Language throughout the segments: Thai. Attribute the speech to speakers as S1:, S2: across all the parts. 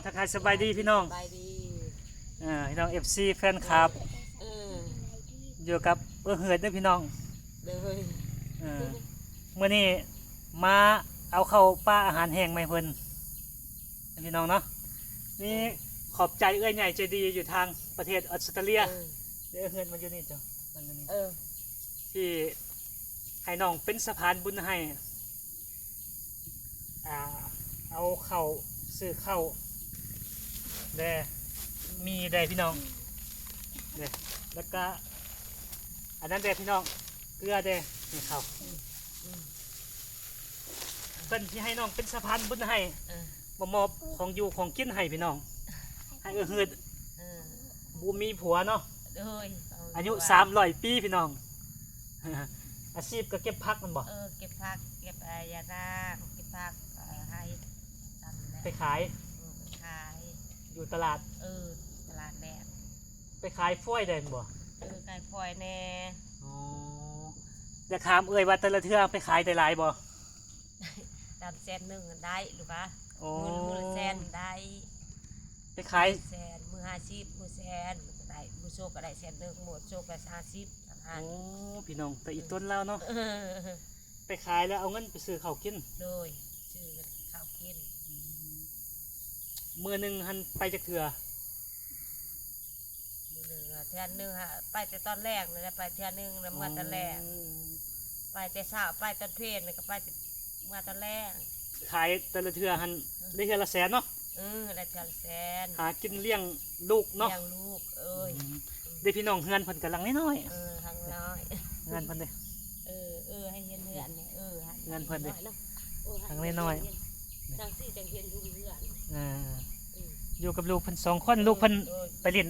S1: ทักทายสบายดีพี่น้อง
S2: สบายดี
S1: พี่น้อง FC แฟนคลับ
S2: เออ
S1: อยู่กับเหิดเด้อพี่น้อง
S2: เลย
S1: เมื่อนี้มาเอาเข้าป้าอาหารแห้งมาให้เพิ่นพี่น้องเนาะนี่ขอบใจเอื้อใหญ่ใจดีอยู่ทางประเทศออสเตรเลียเดี๋ยวเหิดมาอยู่นี่จ้ะมันนี่ที่ให้น้องเป็นสะพานบุญให้เอาเข้าซื้อเข้าได้มีได้พี่น้องเนี่ยแล้วก็อันนั้นได้พี่น้องเกลือได้นี่เข้าเพิ่นที่ให้น้องเป็นสะพานบุญให้บ่มอบของอยู่ของกินให้พี่น้องให้เฮือดบ่มีผัวเนาะอายุ300 ปีพี่น้องอาชีพก็เก็บผักมันบ่
S2: เก็บผักเก็บยานาเก็บผักให้
S1: ไปขายอยู่ตลาด
S2: ตลาดแดด
S1: ไปขายฝ้อยได้บ่
S2: ขายฝอยแน่
S1: จะถามว่าแต่ละเทื่อไปขายได้หลายบ่
S2: ตาม100,000ได้ลูกอ่ะมือ100,000ได้
S1: ไปขาย
S2: 100,000มือ50มือ100,000ได้มือโชคก็ได้100,000หมดโชคก็50
S1: พี่น้องแต่อีต้นแล้วเนาะไปขายแล้วเอาเงินไปซื้อข้าวกิน
S2: โดยซื้อข้าวกิน
S1: มื้อนึงหันไปจักเทื่อ
S2: มื้อนึงเทื่อนึงฮะไปแต่ตอนแรกเลยไปเทื่อนึงแล้วเมื่อตอนแรกไปแต่เช้าไปตอนเพลนก็ไปเมื่อตอนแรก
S1: ขายแต่ละเทื่อหันได้เทื่อละแสนเนาะ
S2: ได้เทื่อละแสน
S1: หากินเลี้ยงลูกเนาะ
S2: เลี้ยงลูก
S1: ได้พี่น้องเฮือนเพิ่นกำลังน้อย
S2: หังน้อย
S1: เฮือนเพิ่นเด้
S2: ให้เห็นเฮือนเนี่ย
S1: เฮือนเพิ่นเด้หังน้อย
S2: จังซี่จังเห็นทุกเฮือน
S1: อยู่กับลูกเพิ่น2คนลูกเพิ่นไปเล่น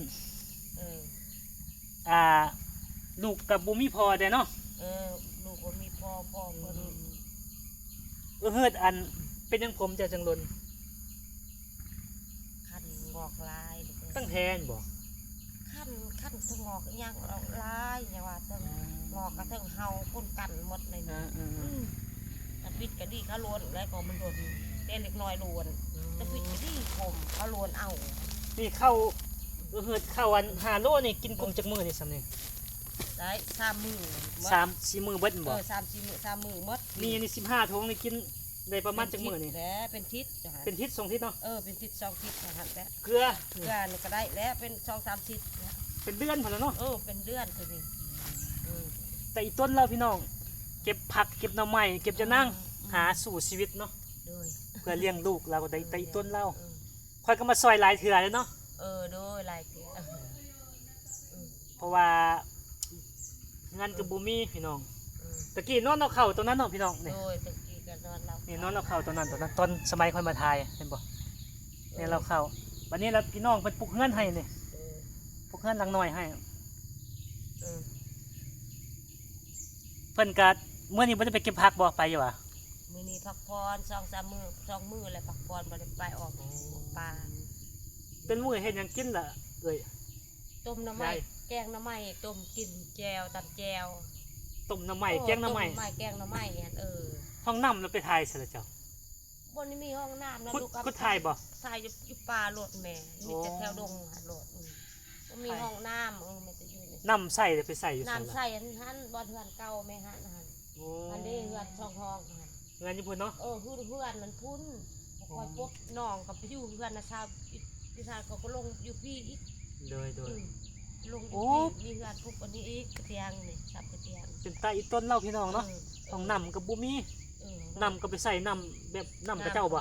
S1: ลูกกับบ่มีพ่อเด้เนาะ
S2: ลูกบ่มีพ่อเพิ่น
S1: เฮือดอันเป็นจังผมจะจังลน
S2: คันงอกลาย
S1: ตั้งแทนบ่
S2: คันทั้งงอกอย่างลายอย่างว่าทั้งงอกกับทั้งเฮาคนกันหมดเลยอันปิดก็ดีเขาล้วนแล้วก็มันโดนเล็กน้อยล้วนแต่ปิดก็ดีผมเขาล้วนเอา
S1: นี่เข้าเฮือดเข้าอัน5 โลนี่กินกลุ่มจักมื้อนี่ซำนี่
S2: ได้3 มื้อ
S1: 3-4 มื้อเบิดบ่
S2: 3-4 มื้อ3 มื้อหมด
S1: นี่15 ถุงนี่กินได้ประมาณจักมื้อนี่
S2: เป็นทิศ
S1: เป็นทิศ2 ทิศเนาะ
S2: เป็นทิศ2 ทิศนะฮะแต่
S1: เกลือ
S2: นี่ก็ได้แล้วเป็น2-3 ทิศ
S1: เป็นเดือนพุ่นแล้วเนาะ
S2: เป็นเดือนตัวนี้
S1: แต่อีต้นแล้วพี่น้องเก็บผักเก็บหน่อไม้เก็บจะนั่งหาสู่ชีวิตเนาะเพื่อเลี้ยงลูกเราก็ได้แต่อีต้นเล่าค่อยก็มาซอยหลายเถื่อเลยเนาะ
S2: โดยหลายเถื่อ
S1: เพราะว่างานกับบูมี่พี่น้องตะกี้นอนเราเข่าตรงนั้นเนาะพี่น้องนี่
S2: ตะกี้ก็นอนเรา
S1: นี่นอนเราเข่าตรงนั้นตอนสมัยค่อยมาทายเห็นบ่เนี่ยเราเข่าวันนี้เราพี่น้องเป็นปลุกเงื่อนให้นี่ปลุกเงื่อนหลังน้อยให้เพิ่นกัดเมื่อนี้เพิ่นจะไปเก็บผักบ่ไปอยู่วะ
S2: มื้อนี้พักผ่อน2-3 มื้อ2 มื้อแล้วพักผ่อนบ่ได้ไปออกป่า
S1: เป็นมื้อเฮ็ดหยังกินล่ะ
S2: ต้มน้ำไม้แกงน้ำไม้ต้มกินแจวตำแจว
S1: ต้มน้ำไม้แกงน้ำไม้
S2: แกงน้ำไม้
S1: ห้องน้ำเราไปถ่ายเสร็จแล้วเจ้า
S2: บนนี้มีห้องน้ำนะลูก
S1: ก็ถ่ายบ่
S2: ถ่ายอยู่ป่าโลดแม่มีแต่แถวดงโลดมีห้องน้ำมันจะอยู่
S1: น้ำใส่ไปใส่อยู่
S2: น้ำใส่หันบอลเฮือนเก่าแม่หันอันนี้เฮือนช่องทอง
S1: เงินญี่ปุ่นเนาะ
S2: เฮือนมันพุ่นคอยพบน้องกับไปอยู่เฮือนนะชาวพิธาก็ลงอยู่พี่อีก
S1: โดย
S2: ลงมีเฮือนพบอันนี้อีกกระเทียงนี่ซับกระเทียง
S1: เป็นตาอีต้นเล่าพี่น้องเนาะต้องนำกับบุมีนำก็ไปใส่นำแบบนำกระเจ้าบ่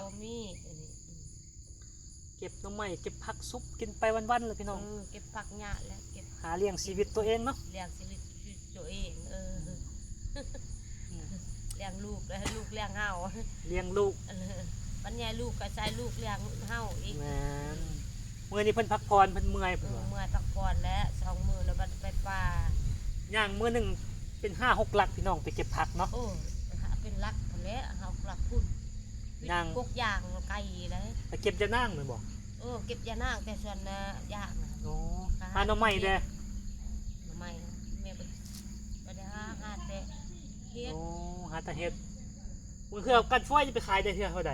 S1: เก็บน้ำไม้เก็บผักซุปกินไปวันๆเลยพี่น้อง
S2: เก็บผักหญ้าแล้วเก็บ
S1: หาเลี้ยงชีวิตตัวเองเนาะ
S2: เลี้ยงชีวิตตัวเองเลี้ยงลูกแล้วให้ลูกเลี้ยงเฮา
S1: เลี้ยงลูก
S2: ปัญญาลูกก็ใช้ลูกเลี้ยงเฮาอีก
S1: เมื่อนี้เพิ่นพักผ่อนเพิ่นเมื่อย
S2: พักผ่อนแล้ว2 มื้อแล้วไปป่า
S1: ย่างมื้อนึงเป็น5-6 ลักพี่น้องไปเก็บผักเนาะ
S2: เป็นลักแล้วเฮาลักพุ่นย่างพวกย่างไก่ได้
S1: ไปเก็บยะนางแม่นบ่
S2: เก็บยะนางแต่ส่วนย่าง
S1: หาหน่อไม้เด้
S2: หน่อไม้แม่บ่ได้หาแต่เฮ็ด
S1: หาแต่เฮ็ดมื้อคือเอากันฝ้อยจะไปขายได้เท่าใด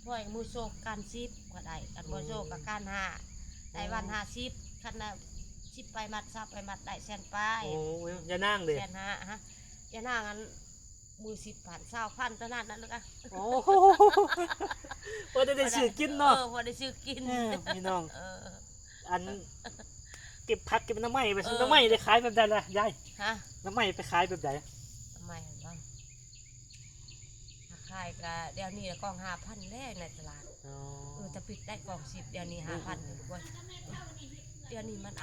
S2: พอ ค่อยมือโชคการ10ก็ได้กันบ่โชคกับการ5ได้วัน50คันน่ะ10ไปมัดซับไปมัดได้แสนปลาย
S1: โอ้ยอย่านั่งเลย
S2: แสนห้าฮะอย่านั่งอันมือ10,000 20,000เท่านั้นลูกอะ
S1: โอ้โหว่าได้ซื้อกินเนาะ
S2: พอได้ซื้อกิน
S1: พี่น้อง
S2: เออ
S1: อันเก็บผักเก็บน้ำไม้ไปซื้อน้ำไม้ได้ขายแบบใดล่ะยาย
S2: ฮะ
S1: น้ำไม้ไปขายแบบใด
S2: ทำไมเห็นบ้างขายก็เดี๋ยวนี้กล่อง5,000แล้วในตลาด
S1: อ๋อ
S2: จะปิดได้กล่อง10เดี๋ยวนี้5,000เลยด้วยเดี๋ยวนี้มัน